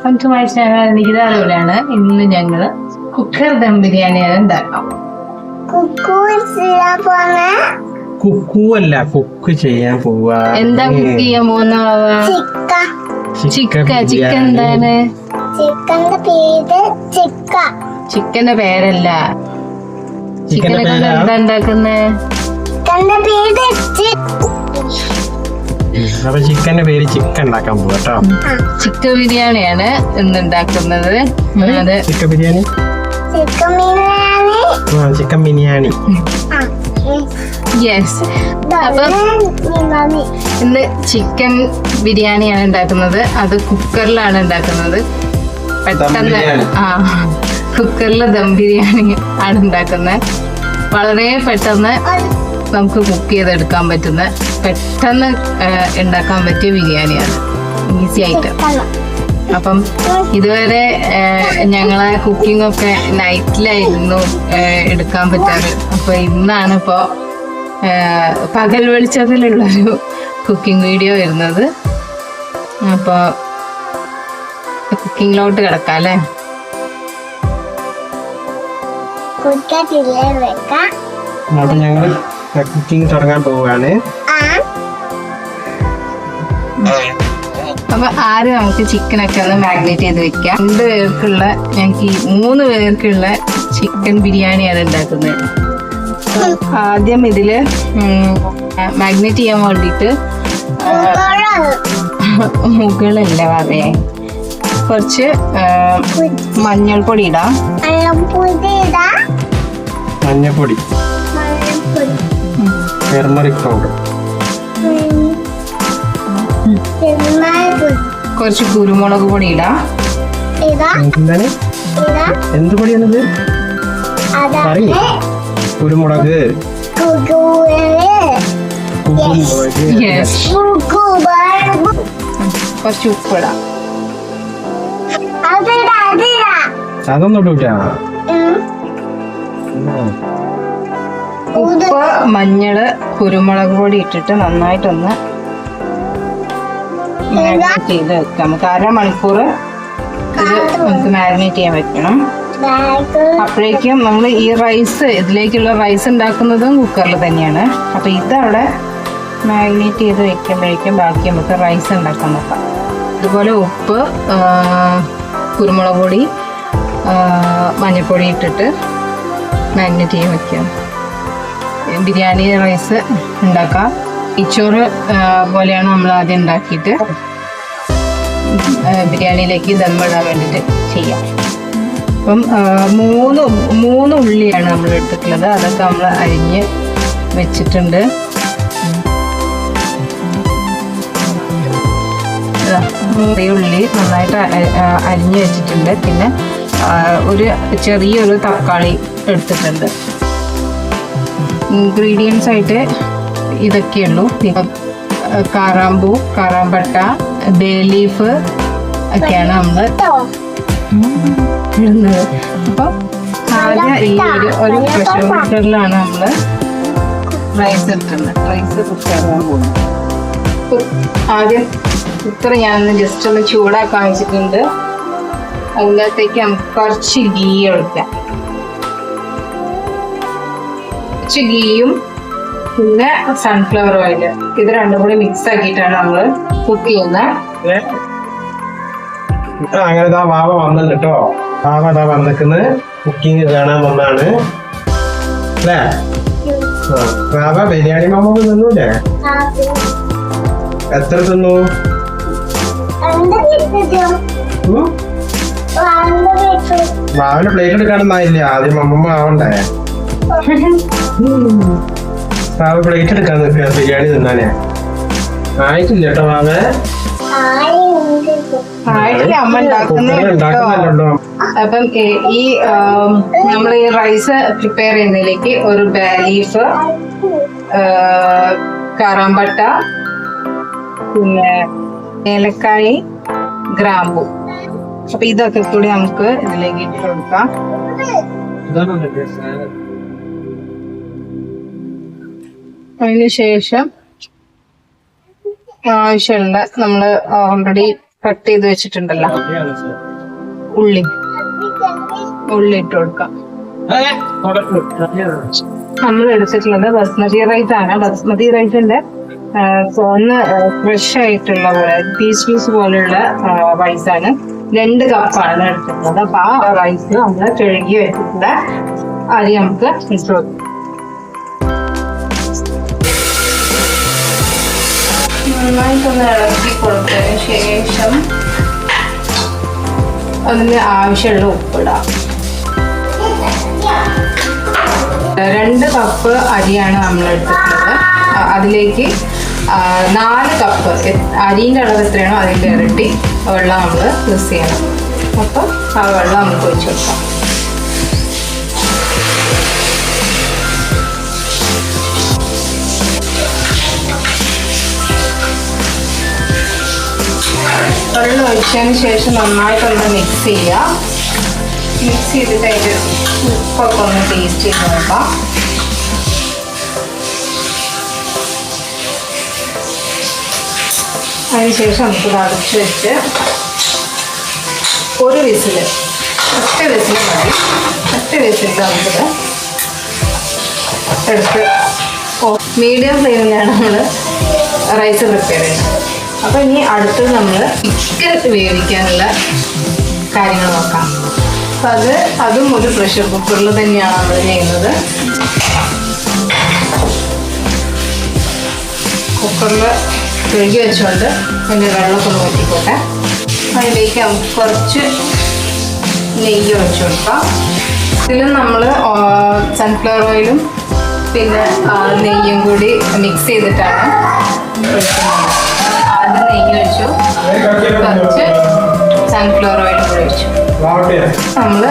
Welcome to my channel. Nikita അലൂരാണ്. ഇന്ന് ഞങ്ങള് കുക്കർ ദം ബിരിയാണിയാണ് ഉണ്ടാക്കാം. കുക്കു അല്ല, കുക്ക് ചെയ്യാൻ പോവാ. എന്താ കുക്ക് ചെയ്യാൻ പോകുന്ന? ചിക്കൻ. എന്താണ് ചിക്കന്റെ പേരല്ല. ചിക്കനെ കൊണ്ട് എന്താ ഉണ്ടാക്കുന്നേ? അപ്പൊ ചിക്കന്റെ പേര് ചിക്കൻ ഉണ്ടാക്കാൻ പോവാ കേട്ടോ. ചിക്കൻ ബിരിയാണിയാണ് ഇന്ന് ഉണ്ടാക്കുന്നത്. അത് chicken biryani, chicken biryani. Yes. അപ്പം ഇന്ന് ചിക്കൻ ബിരിയാണിയാണ് ഉണ്ടാക്കുന്നത്. അത് കുക്കറിലാണ് ഉണ്ടാക്കുന്നത്. പെട്ടെന്ന് കുക്കറിൽ ദം ബിരിയാണി ആണ് ഉണ്ടാക്കുന്നത്. വളരെ പെട്ടെന്ന് നമുക്ക് കുക്ക് ചെയ്തെടുക്കാൻ പറ്റുന്ന, പെട്ടെന്ന് ഉണ്ടാക്കാൻ പറ്റിയ ബിരിയാണിയാണ്. ഈസി ആയിട്ട്. അപ്പം ഇതുവരെ ഞങ്ങളെ കുക്കിംഗ് ഒക്കെ നൈറ്റിലായിരുന്നു എടുക്കാൻ പറ്റാറ്. അപ്പൊ ഇന്നാണ് ഇപ്പോ പകൽ വെളിച്ചത്തിലുള്ളൊരു കുക്കിംഗ് വീഡിയോ വരുന്നത്. അപ്പൊ കുക്കിങ്ങിലോട്ട് കിടക്കാം അല്ലേ? അപ്പൊ ഞങ്ങൾ കുക്കിംഗ് തുടങ്ങാൻ പോവുകയാണ്. അപ്പൊ ആദ്യം നമുക്ക് ചിക്കനൊക്കെ ഒന്ന് മാഗ്നേറ്റ് ചെയ്ത് വെക്കാം. 2 പേർക്കുള്ള, ഞങ്ങൾക്ക് 3 പേർക്കുള്ള ചിക്കൻ ബിരിയാണിയാണ് ഉണ്ടാക്കുന്നത്. ആദ്യം ഇതില് മാഗ്നേറ്റ് ചെയ്യാൻ വേണ്ടിയിട്ട് മുകളല്ല പറയാ, കുറച്ച് മഞ്ഞൾപ്പൊടി ഇടാം. മഞ്ഞൾപ്പൊടി, ടെർമറിക് പൗഡർ, കുറച്ച് കുരുമുളക് പൊടി ഇടാം. എന്താണ്, എന്ത് പൊടിയാണിത്? കുരുമുളക്, കുറച്ച് ഉപ്പിടാം. അതൊന്നും ഇട്ടാ. ഉപ്പ്, മഞ്ഞള്, കുരുമുളക് പൊടി ഇട്ടിട്ട് നന്നായിട്ടൊന്ന് മാരിനേറ്റ് ചെയ്ത് വെക്കാം. നമുക്ക് 1/2 മണിക്കൂർ ഇത് നമുക്ക് മാരിനേറ്റ് ചെയ്യാൻ വെക്കണം. അപ്പോഴേക്കും നമ്മൾ ഈ റൈസ്, ഇതിലേക്കുള്ള റൈസ് ഉണ്ടാക്കുന്നതും കുക്കറിൽ തന്നെയാണ്. അപ്പൊ ഇതവിടെ മാരിനേറ്റ് ചെയ്ത് വെക്കുമ്പോഴേക്കും ബാക്കി നമുക്ക് റൈസ് ഉണ്ടാക്കാൻ നോക്കാം. ഇതുപോലെ ഉപ്പ്, കുരുമുളക് പൊടി, മഞ്ഞൾപ്പൊടി ഇട്ടിട്ട് മാരിനേറ്റ് ചെയ്യാൻ വെക്കാം. ബിരിയാണി റൈസ് ഉണ്ടാക്കാം. നെയ്ച്ചോറ് പോലെയാണ് നമ്മൾ ആദ്യം ഉണ്ടാക്കിയിട്ട് ബിരിയാണിയിലേക്ക് ദമ്മിടാൻ വേണ്ടിയിട്ട് ചെയ്യാം. അപ്പം 3 ഉള്ളിയാണ് നമ്മൾ എടുത്തിട്ടുള്ളത്. അതൊക്കെ നമ്മൾ അരിഞ്ഞ് വെച്ചിട്ടുണ്ട്. ഉള്ളി നന്നായിട്ട് അരിഞ്ഞ് വെച്ചിട്ടുണ്ട്. പിന്നെ ഒരു ചെറിയൊരു തക്കാളി എടുത്തിട്ടുണ്ട്. ഇൻഗ്രീഡിയൻസ് ആയിട്ട് ഇതൊക്കെയുള്ളൂ. കാറാമ്പൂ, കാറാമ്പട്ട, ബേ ലീഫ് ഒക്കെയാണ് നമ്മൾ ഇടുന്നത്. അപ്പം ആദ്യം ഈ ഒരു പ്രഷർ കുക്കറിലാണ് നമ്മൾ റൈസ് ഇട്ടുന്നത്. റൈസ് കുക്കറിലാണ് പോകുന്നത്. ആദ്യം കുക്കർ ഞാനൊന്ന് ജസ്റ്റ് ഒന്ന് ചൂടാക്കാൻ വെച്ചിട്ടുണ്ട്. അതിനകത്തേക്ക് നമുക്ക് കുറച്ച് ഗീ ഒഴിക്കാം. കുറച്ച് ഗീയും പിന്നെ സൺഫ്ലവർ ഓയില്, ഇത് രണ്ടും കൂടി മിക്സ് ആക്കിയിട്ടാണ് നമ്മൾ കുക്ക് ചെയ്യുന്നത്. അങ്ങനെ വാവ വന്നിട്ട് കേട്ടോ. വാവ വന്നിക്കുന്നത് കുക്കിംഗ് കാണാൻ വന്നാണ് അല്ലേ? വാവ ബിരിയാണി മാമ തിന്നൂല്ലേ? എത്ര തിന്നു? വാവന് പ്ലേറ്റ് എടുക്കാനൊന്നായില്ലേ? ആദ്യം അമ്മമ്മ ആവണ്ടേ? വാവ പ്ലേറ്റ് എടുക്കാൻ നിൽക്കുക ബിരിയാണി തിന്നാനേ. ആയിട്ടില്ല കേട്ടോ വാവ. അമ്മ ഉണ്ടാക്കുന്നുണ്ടോ? അപ്പം ഈ നമ്മൾ ഈ റൈസ് പ്രിപ്പയർ ചെയ്യുന്നതിലേക്ക് ഒരു ബേ ലീഫ്, കറാമ്പട്ട, പിന്നെ ഏലക്കായി, ഗ്രാമ്പു, അപ്പൊ ഇതൊക്കെ കൂടി നമുക്ക് ഇതിലേക്ക് ഇട്ട് കൊടുക്കാം. അതിനുശേഷം ആവശ്യമുള്ള നമ്മൾ ഓൾറെഡി കട്ട് ചെയ്ത് വെച്ചിട്ടുണ്ടല്ലോ ഉള്ളി ഇട്ട് കൊടുക്കാം. നമ്മൾ എടുത്തിട്ടുള്ളത് ബസ്മതി റൈസ് ആണ്. ബസ്മതി റൈസിന്റെ ഒന്ന് ഫ്രഷ് ആയിട്ടുള്ള പീസ് പോലെയുള്ള റൈസാണ്. 2 കപ്പാണ് എടുത്തിട്ടുള്ളത്. അപ്പൊ ആ റൈസ് നമ്മൾ കഴുകി വെച്ചിട്ടുള്ള അരി നമുക്ക് ഇട്ട് കൊടുക്കാം. നന്നായിട്ടൊന്ന് ഇളക്കി കൊടുത്തതിന് ശേഷം അതിന് ആവശ്യമുള്ള ഉപ്പിടാം. 2 കപ്പ് അരിയാണ് നമ്മൾ എടുത്തിട്ടുള്ളത്. അതിലേക്ക് 4 കപ്പ് അരിൻ്റെ അളവ് എത്രയാണോ അതിൻ്റെ ഇരട്ടി വെള്ളം നമ്മൾ യൂസ് ചെയ്യണം. അപ്പം ആ വെള്ളം നമുക്ക് ഒഴിച്ചു കൊടുക്കാം. വെള്ളം ഒഴിച്ചതിന് ശേഷം നന്നായിട്ടൊന്ന് മിക്സ് ചെയ്യുക. മിക്സ് ചെയ്തിട്ട് അതിൻ്റെ ഉപ്പൊക്കെ ഒന്ന് ടേസ്റ്റ് ചെയ്ത് നോക്കാം. അതിനുശേഷം നമുക്ക് അടച്ച് വെച്ച് ഒറ്റ വിസിൽ മതി. ഒറ്റ വിസിൽ നമുക്കിത് എടുത്ത് മീഡിയം ഫ്ലെയിമിലാണ് നമ്മൾ റൈസ് പ്രിപ്പയർ ചെയ്യുന്നത്. അപ്പോൾ ഇനി അടുത്തത് നമ്മൾ ചിക്കൻ വേവിക്കാനുള്ള കാര്യങ്ങൾ നോക്കാം. അപ്പം അതും ഒരു പ്രഷർ കുക്കറിൽ തന്നെയാണ് നമ്മൾ ചെയ്യുന്നത്. കുക്കറിൽ കഴുകി വെച്ചുകൊണ്ട് അതിൻ്റെ വെള്ളമൊക്കെ നോക്കിക്കോട്ടെ. അതിലേക്ക് നമുക്ക് കുറച്ച് നെയ്യ് ഒഴിച്ചു കൊടുക്കാം. ഇതിലും നമ്മൾ സൺഫ്ലവർ ഓയിലും പിന്നെ നെയ്യും കൂടി മിക്സ് ചെയ്തിട്ടാണ് ഒഴിക്കുന്നത്. ആദ്യം നെയ്യ് ഒഴിച്ചു, കുറച്ച് സൺഫ്ലവർ ഓയിലും കൂടി ഒഴിച്ചു. നമ്മൾ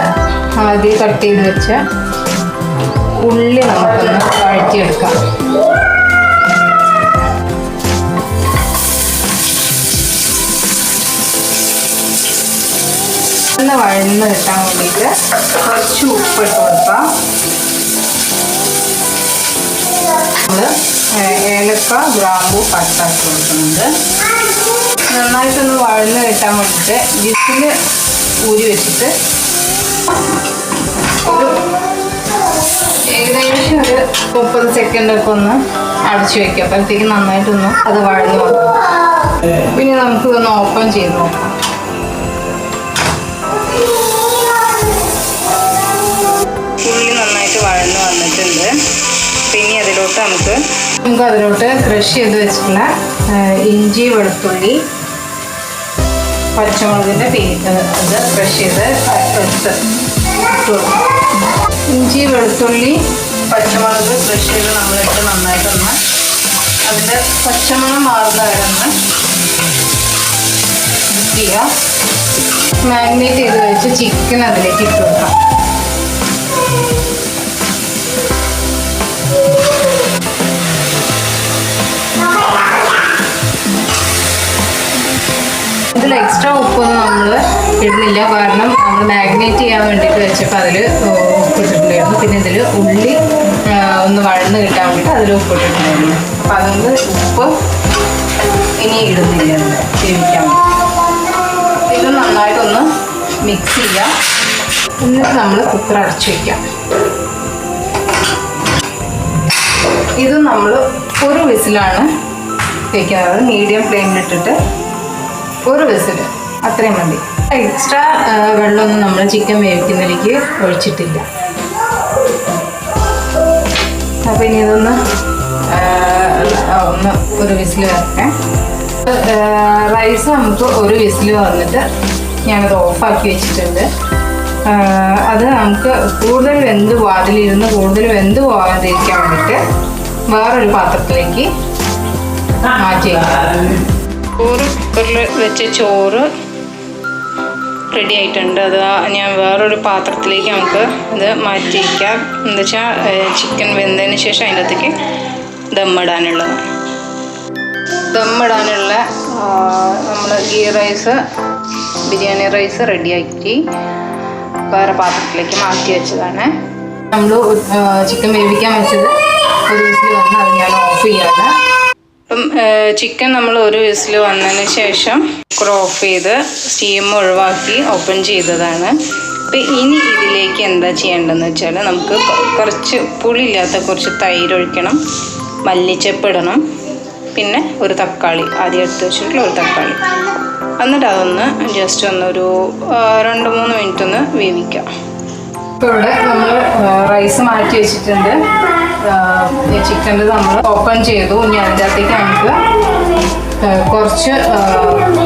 ആദ്യം കട്ട് ചെയ്ത് വെച്ച ഉള്ളി നമുക്കൊന്ന് വഴറ്റിയെടുക്കാം. ഒന്ന് വഴന്ന് കിട്ടാൻ വേണ്ടിയിട്ട് കുറച്ച് ഉപ്പിട്ട് കൊടുക്കാം. നമ്മൾ ഏലക്ക, ഗ്രാമ്പു, പട്ട ഇട്ട് കൊടുക്കുന്നുണ്ട്. നന്നായിട്ടൊന്ന് വഴന്ന് കിട്ടാൻ വേണ്ടിയിട്ട് വിസിൽ ഊരി വെച്ചിട്ട് ഏകദേശം ഒരു 30 സെക്കൻഡൊക്കെ ഒന്ന് അടച്ചു വെക്കുക. അപ്പോഴത്തേക്ക് നന്നായിട്ടൊന്ന് അത് വഴന്ന് വന്നു. പിന്നെ നമുക്ക് ഇതൊന്ന് ഓപ്പൺ ചെയ്ത് നോക്കാം. ഉള്ളി നന്നായിട്ട് വഴന്ന് വന്നിട്ടുണ്ട്. പിന്നെ അതിലോട്ട് നമുക്ക് അതിലോട്ട് ക്രഷ് ചെയ്ത് വെച്ചിട്ടുള്ള ഇഞ്ചി, വെളുത്തുള്ളി, പച്ചമുളകിൻ്റെ ഇത് ക്രഷ് ചെയ്ത് ഇഞ്ചി, വെളുത്തുള്ളി, പച്ചമുളക് ക്രഷ് ചെയ്ത് നമ്മളിട്ട് നന്നായിട്ടൊന്ന് അതിൻ്റെ പച്ചമണം മാറുന്ന വരെ ഒന്ന് മിക്സ് ചെയ്യുക. മാരിനേറ്റ് ചെയ്ത് വെച്ച് ചിക്കൻ അതിലേക്ക് ഇട്ട് കൊടുക്കാം. ഇതിൽ എക്സ്ട്രാ ഉപ്പൊന്നും നമ്മൾ ഇടുന്നില്ല. കാരണം നമ്മൾ മാഗ്നേറ്റ് ചെയ്യാൻ വേണ്ടിയിട്ട് വെച്ചപ്പോൾ അതിൽ ഉപ്പിട്ടിട്ടുണ്ടായിരുന്നു. പിന്നെ ഇതിൽ ഉള്ളി ഒന്ന് വഴന്ന് കിട്ടാൻ വേണ്ടിയിട്ട് അതിൽ ഉപ്പിട്ടിട്ടുണ്ടായിരുന്നു. അപ്പം അതുകൊണ്ട് ഉപ്പ് ഇനി ഇടുന്നില്ല വേവിക്കാൻ. ഇത് നന്നായിട്ടൊന്ന് മിക്സ് ചെയ്യാം. എന്നിട്ട് നമ്മൾ കുക്കർ അടച്ചു വയ്ക്കാം. ഇത് നമ്മൾ ഒരു വിസിലാണ് വയ്ക്കുന്നത്. മീഡിയം ഫ്ലെയിമിലിട്ടിട്ട് ഒരു വിസിൽ അത്രയും മതി. എക്സ്ട്രാ വെള്ളമൊന്നും നമ്മൾ ചിക്കൻ വേവിക്കുന്നതിലേക്ക് ഒഴിച്ചിട്ടില്ല. അപ്പോൾ ഇനി ഇതൊന്ന് ഒരു വിസിൽ വരട്ടെ. റൈസ് നമുക്ക് ഒരു വിസിൽ വന്നിട്ട് ഞാനത് ഓഫാക്കി വെച്ചിട്ടുണ്ട്. അത് നമുക്ക് കൂടുതൽ വാതിലിരുന്ന് കൂടുതൽ വെന്ത് പോകാതിരിക്കാൻ വേണ്ടിയിട്ട് വേറൊരു പാത്രത്തിലേക്ക് മാറ്റി വയ്ക്കാം. കുക്കറിൽ വെച്ച ചോറ് റെഡി ആയിട്ടുണ്ട്. അത് ഞാൻ വേറൊരു പാത്രത്തിലേക്ക് നമുക്ക് ഇത് മാറ്റി വയ്ക്കാം. എന്താ വെച്ചാൽ ചിക്കൻ വെന്തതിന് ശേഷം അതിൻ്റെ അകത്തേക്ക് ദമ്മിടാനുള്ളത്. ദമ്മിടാനുള്ള നമ്മൾ ഗീ റൈസ്, ബിരിയാണി റൈസ് റെഡിയാക്കി വേറെ പാത്രത്തിലേക്ക് മാറ്റി വെച്ചതാണ്. നമ്മൾ ചിക്കൻ വേവിക്കാൻ വെച്ചത് ഒരു വിസിൽ വന്ന് അത് ഞാൻ ഓഫ് ചെയ്യാണ്. അപ്പം ചിക്കൻ നമ്മൾ ഒരു വിസിൽ വന്നതിന് ശേഷം കുക്കർ ഓഫ് ചെയ്ത് സ്റ്റീം ഒഴിവാക്കി ഓപ്പൺ ചെയ്തതാണ്. അപ്പം ഇനി ഇതിലേക്ക് എന്താ ചെയ്യേണ്ടതെന്ന് വെച്ചാൽ നമുക്ക് കുറച്ച് പുളിയില്ലാത്ത കുറച്ച് തൈര് ഒഴിക്കണം, മല്ലിച്ചപ്പ് ഇടണം, പിന്നെ ഒരു തക്കാളി ആദ്യം എടുത്ത് വെച്ചിട്ടുള്ള ഒരു തക്കാളി, എന്നിട്ട് അതൊന്ന് ജസ്റ്റ് ഒന്നൊരു 2-3 മിനിറ്റ് ഒന്ന് വേവിക്കാം. ഇപ്പോൾ ഇവിടെ നമ്മൾ റൈസ് മാറ്റി വെച്ചിട്ടുണ്ട്. ചിക്കൻ്റെ നമ്മൾ ഓപ്പൺ ചെയ്തു. ഇനി അതിൻ്റെ അകത്തേക്ക് നമുക്ക് കുറച്ച്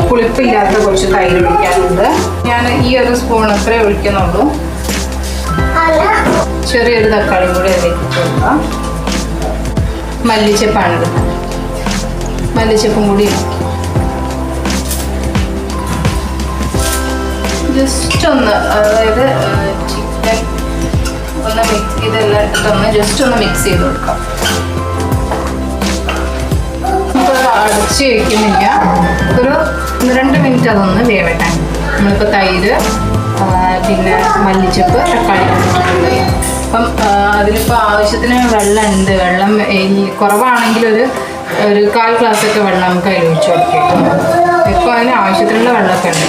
പുളിപ്പില്ലാത്ത കുറച്ച് തൈര് ഒഴിക്കാനുണ്ട്. ഞാൻ ഈ ഒരു സ്പൂൺ അത്രേ ഒഴിക്കുന്നുള്ളൂ. ചെറിയൊരു തക്കാളിയും കൂടി അതിലേക്ക് കൊടുക്കാം. മല്ലിച്ചപ്പാണിത്, മല്ലിച്ചപ്പും കൂടി ജസ്റ്റ് ഒന്ന്, അതായത് ചിക്കൻ ഒന്ന് മിക്സ് ഇതെല്ലാം ഇട്ടിട്ടൊന്ന് ജസ്റ്റ് ഒന്ന് മിക്സ് ചെയ്ത് കൊടുക്കാം. അടച്ച് വയ്ക്കുന്നില്ല, ഒരു 2 മിനിറ്റ് അതൊന്ന് വേവട്ടെ. നമ്മളിപ്പോൾ തൈര് പിന്നെ മല്ലിച്ചപ്പ് തക്കാളി ഇട്ടിട്ടുണ്ട്. അപ്പം അതിലിപ്പോൾ ആവശ്യത്തിന് വെള്ളം ഉണ്ട്. വെള്ളം കുറവാണെങ്കിൽ ഒരു 1/4 ഗ്ലാസ്സൊക്കെ വെള്ളം നമുക്ക് അതിൽ ഒഴിച്ച് കൊടുക്കാം. ഇപ്പോൾ അതിന് ആവശ്യത്തിനുള്ള വെള്ളമൊക്കെ ഉണ്ട്.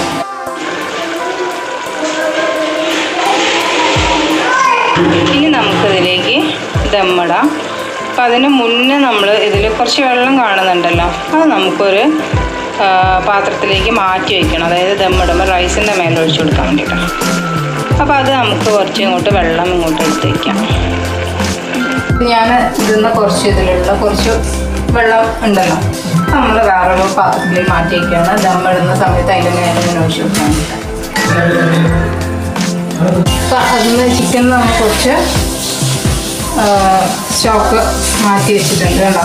ഇനി നമുക്കിതിലേക്ക് ദമ്മിടാം. അപ്പം അതിന് മുന്നേ നമ്മൾ ഇതിൽ കുറച്ച് വെള്ളം കാണുന്നുണ്ടല്ലോ, അത് നമുക്കൊരു പാത്രത്തിലേക്ക് മാറ്റി വയ്ക്കണം. അതായത് ദമ്മിടുമ്പോൾ റൈസിൻ്റെ മേലെ ഒഴിച്ചു കൊടുക്കാൻ വേണ്ടിയിട്ടാണ്. അപ്പോൾ അത് നമുക്ക് കുറച്ച് ഇങ്ങോട്ട് വെള്ളം ഇങ്ങോട്ട് എടുത്ത് വയ്ക്കാം. ഞാൻ ഇതിന്ന് കുറച്ച് ഇതിലുള്ള കുറച്ച് വെള്ളം ഉണ്ടല്ലോ, നമ്മൾ വേറൊരു പാത്രത്തിലേക്ക് മാറ്റി വയ്ക്കുകയാണ്. ദമ്മിടുന്ന സമയത്ത് അതിൻ്റെ മേലെ ഇങ്ങനെ ഒഴിച്ചു കൊടുക്കാൻ വേണ്ടിയിട്ടാണ്. അപ്പം അതിന് ചിക്കനിൽ നമ്മൾ കുറച്ച് സ്റ്റോക്ക് മാറ്റി വെച്ചിട്ടുണ്ട് കേട്ടോ.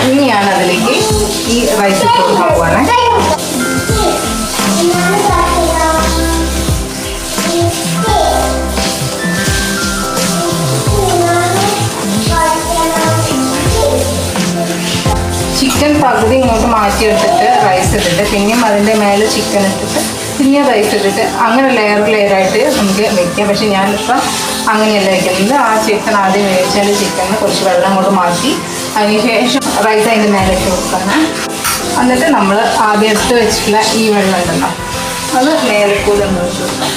ഇനി ഞാൻ അതിലേക്ക് ഈ റൈസ് ഇട്ട് കൊടുക്കാൻ പോവാണ്. ചിക്കൻ പകുതി ഇങ്ങോട്ട് മാറ്റിയെടുത്തിട്ട് റൈസ് ഇട്ടിട്ട് പിന്നെയും അതിൻ്റെ മേലെ ചിക്കൻ ഇട്ടിട്ട് പിന്നെ റൈസ് ഇട്ടിട്ട് അങ്ങനെ ലെയറായിട്ട് നമുക്ക് വയ്ക്കാം. പക്ഷെ ഞാനിപ്പോൾ അങ്ങനെയല്ല വയ്ക്കുന്നത്. ആ ചിക്കൻ ആദ്യം വേവിച്ചാൽ ചിക്കനിന് കുറച്ച് വെള്ളം കൊണ്ട് മാറ്റി അതിന് ശേഷം റൈസ് അതിൻ്റെ മേലെ ഇട്ട് കൊടുക്കണം. എന്നിട്ട് നമ്മൾ ആദ്യം എടുത്ത് വെച്ചിട്ടുള്ള ഈ വെള്ളം ഉണ്ടല്ലോ അത് മേലെ കൂടെ ഒന്ന് വെച്ച് കൊടുക്കാം.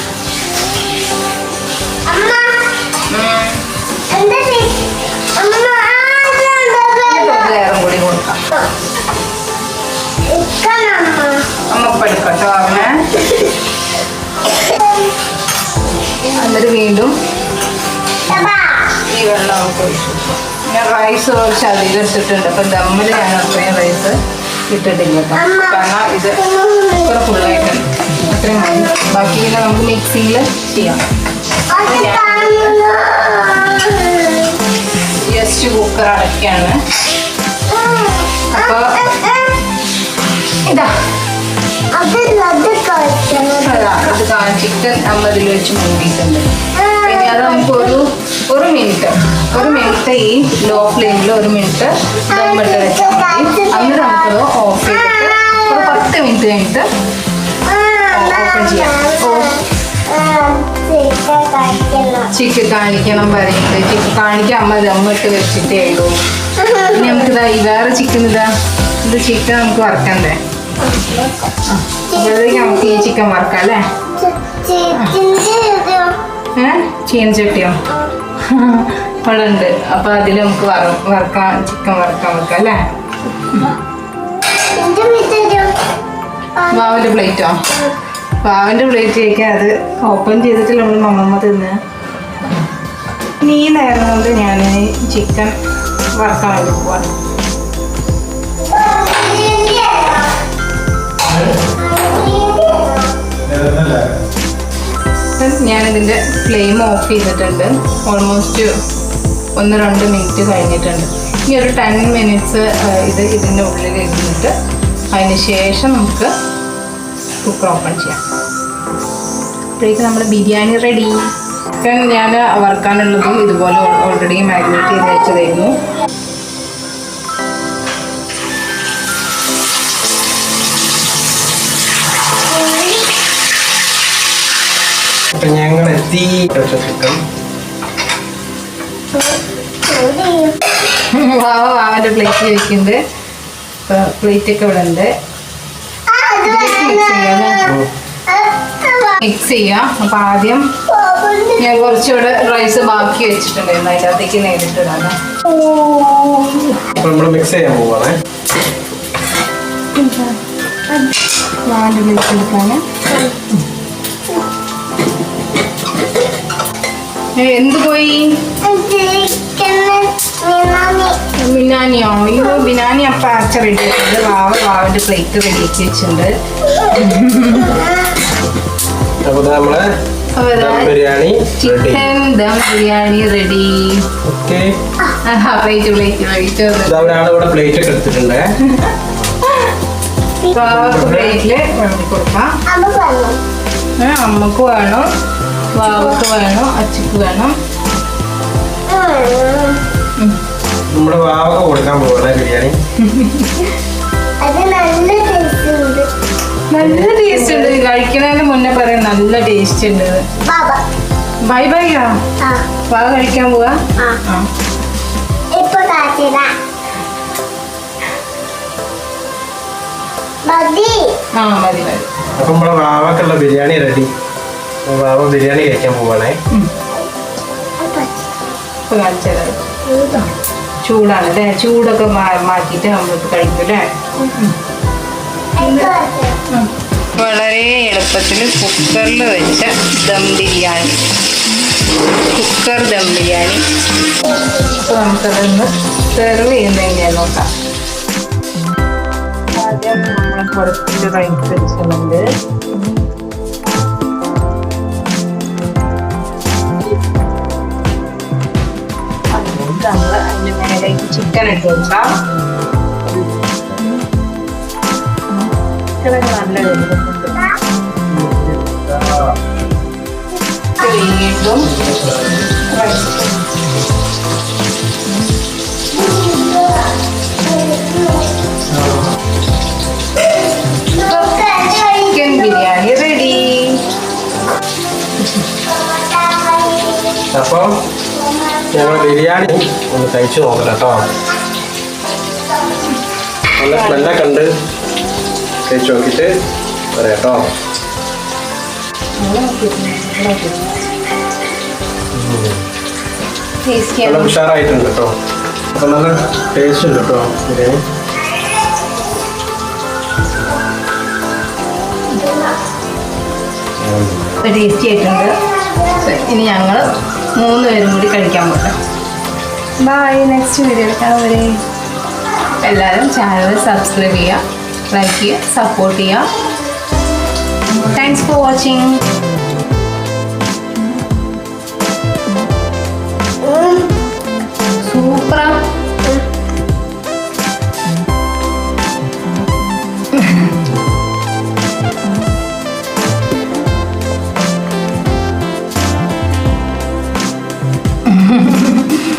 ലെയറും കൂടി കൊടുക്കാം. അമ്മ പഠിക്കട്ടോ അവനെ. എന്നിട്ട് വീണ്ടും ഈ വെള്ളം നമുക്ക് ഒഴിച്ചു. ഞാൻ റൈസ് കുറച്ച് അധികം ഇട്ടിട്ടുണ്ട്. അപ്പം ദമ്മിൽ ഞാൻ അത്രയും റൈസ് ഇട്ടിട്ടില്ല കേട്ടോ. കാരണം ഇത് കുക്കർ ഫുള്ളായിട്ടുണ്ട്. അത്രയും മതി. ബാക്കി പിന്നെ നമുക്ക് മിക്സിയിൽ ചെയ്യാം. ജസ്റ്റ് കുക്കർ അടയ്ക്കാണ്. അപ്പോൾ ഇതാ ചിക്കൻ നമ്മൾ ഇതിൽ വെച്ച് മൂടിയിട്ടുണ്ട്. പിന്നെ അത് നമുക്ക് ഒരു മിനിറ്റ് ഈ ലോ ഫ്ലെയിമിൽ 1 മിനിറ്റ് ദമ്മിട്ട് വെച്ചാൽ മതി. അന്ന് നമുക്കത് ഓഫ് ചെയ്തിട്ട് ഒരു 10 മിനിറ്റ് കഴിഞ്ഞിട്ട് ഓപ്പൺ ചെയ്യാം. ചിക്കൻ കാണിക്കണം പറയുന്നത്. ചിക്കൻ കാണിക്കാൻ അമ്മ ദമ്മിട്ട് വെച്ചിട്ടേ ഉള്ളൂ. ഇനി നമുക്കിതാ ഈ വേറെ ചിക്കൻ ഇത് ചിക്കൻ നമുക്ക് വറക്കണ്ടേ. അപ്പോഴത്തേക്ക് നമുക്ക് ഈ ചിക്കൻ വറക്കാം അല്ലേ. ചീനച്ചട്ടിയോ അവിടെ ഉണ്ട്. അപ്പോൾ അതിൽ നമുക്ക് വറക്കാൻ ചിക്കൻ വറക്കാൻ വെക്കാം അല്ലേ. വാവിൻ്റെ പ്ലേറ്റോ? വാവിൻ്റെ പ്ലേറ്റിലേക്ക് അത് ഓപ്പൺ ചെയ്തിട്ട് നമ്മൾ മമ്മമ്മ തിന്ന്. ഇനി ഈ നേരം കൊണ്ട് ഞാൻ ചിക്കൻ വറക്കാൻ വേണ്ടി പോവാണ്. ഞാനിതിൻ്റെ ഫ്ലെയിം ഓഫ് ചെയ്തിട്ടുണ്ട്. ഓൾമോസ്റ്റ് 1-2 മിനിറ്റ് കഴിഞ്ഞിട്ടുണ്ട്. ഈ ഒരു 10 മിനിറ്റ്സ് ഇതിൻ്റെ ഉള്ളിൽ ഇരുന്നിട്ട് അതിന് ശേഷം നമുക്ക് കുക്കർ ഓപ്പൺ ചെയ്യാം. അപ്പോഴേക്കും നമ്മുടെ ബിരിയാണി റെഡി. ചിക്കൻ ഞാൻ വറുക്കാനുള്ളതും ഇതുപോലെ ഓൾറെഡി മാരിനേറ്റ് ചെയ്ത് വെച്ചതായിരുന്നു. ഞങ്ങൾ എത്തി. ചിക്കൻ വാവൻ്റെ പ്ലേറ്റ് വെക്കുന്നുണ്ട്. പ്ലേറ്റ് ഒക്കെ ഇവിടെ ഉണ്ട്. മിക്സ് ചെയ്യാം. അപ്പൊ ആദ്യം ഞാൻ കുറച്ചുകൂടെ റൈസ് ബാക്കി വെച്ചിട്ടുണ്ടായിരുന്നു, അതിൻ്റെ അകത്തേക്ക് നേരിട്ടിടാണ്. നമ്മള് മിക്സ് ചെയ്യാൻ പോവാണേ. എന്ത് പോയി? ബിനാനിയോ? അയ്യോ, ബിനാനി അപ്പ അച്ഛ റെഡി ആക്കിയിട്ടുണ്ട്. വാവിന്റെ പ്ലേറ്റ് റെഡി ആക്കി വെച്ചിട്ടുണ്ട്. അപ്പൊ നമ്മള് biryani chicken dum biryani ready. Plate ഒരാൾ ഇവിടെ പ്ലേറ്റ് ഒക്കെ എടുത്തിട്ടുണ്ട്. പ്ലേറ്റില് വിളമ്പി കൊടുക്കാം. അമ്മക്ക് വേണം, വാവക്ക് വേണം, അച്ഛക്ക് വേണം. നമ്മുടെ വാവക്ക് കൊടുക്കാൻ പോകണേ ബിരിയാണി. നല്ല ടേസ്റ്റ് ഉണ്ട്. കഴിക്കുന്നതിന് മുന്നേ പറയാം നല്ല ടേസ്റ്റ് ഉണ്ട്. Bye bye. വാവ കഴിക്കാൻ പോവാ. മതി മതി. അപ്പൊ നമ്മളെ വാവക്കുള്ള ബിരിയാണി റെഡി. വാവ ബിരിയാണി കഴിക്കാൻ പോവാണേ. ചൂടാണ് അല്ലേ? ചൂടൊക്കെ മാറ്റിയിട്ട് നമ്മൾക്ക് കഴിക്കും അല്ലേ? വളരെ എളുപ്പത്തിൽ കുക്കറിൽ വെച്ച ദം ബിരിയാണി, കുക്കർ ദം ബിരിയാണി. അപ്പോൾ നമുക്കതൊന്ന് സെർവ് ചെയ്യുന്നത് എങ്ങനെയാന്ന് നോക്കാം. ആദ്യം നമ്മൾ കുറച്ച് റൈസ് വെച്ചിട്ടുണ്ട്. നമ്മൾ അതിൻ്റെ മേലേക്ക് ചിക്കൻ ഇട്ട് വെക്കാം. ചിക്കനൊക്കെ നല്ല വെന്തിട്ടുണ്ട്. വീണ്ടും ചിക്കൻ ബിരിയാണി റെഡി. അപ്പൊ ഞങ്ങൾ ബിരിയാണി ഒന്ന് കഴിച്ചു നോക്കണം കേട്ടോ. നല്ല സ്മെല്ലൊക്കെ ഉണ്ട്. കഴിച്ചു നോക്കിയിട്ട് പറയാം കേട്ടോ. നല്ല ഉഷാറായിട്ടുണ്ട് കേട്ടോ. അപ്പൊ നല്ല ടേസ്റ്റ് ഉണ്ട് കേട്ടോ ബിരിയാണി. ടേസ്റ്റി ആയിട്ടുണ്ട്. ഇനി ഞങ്ങൾ 3 പേരും കൂടി കഴിക്കാൻ പോകാം. ബൈ. നെക്സ്റ്റ് വീഡിയോ കാണാൻ വരെ. എല്ലാവരും ചാനൽ സബ്സ്ക്രൈബ് ചെയ്യുക, ലൈക്ക് ചെയ്യുക, സപ്പോർട്ട് ചെയ്യുക. Thanks for watching.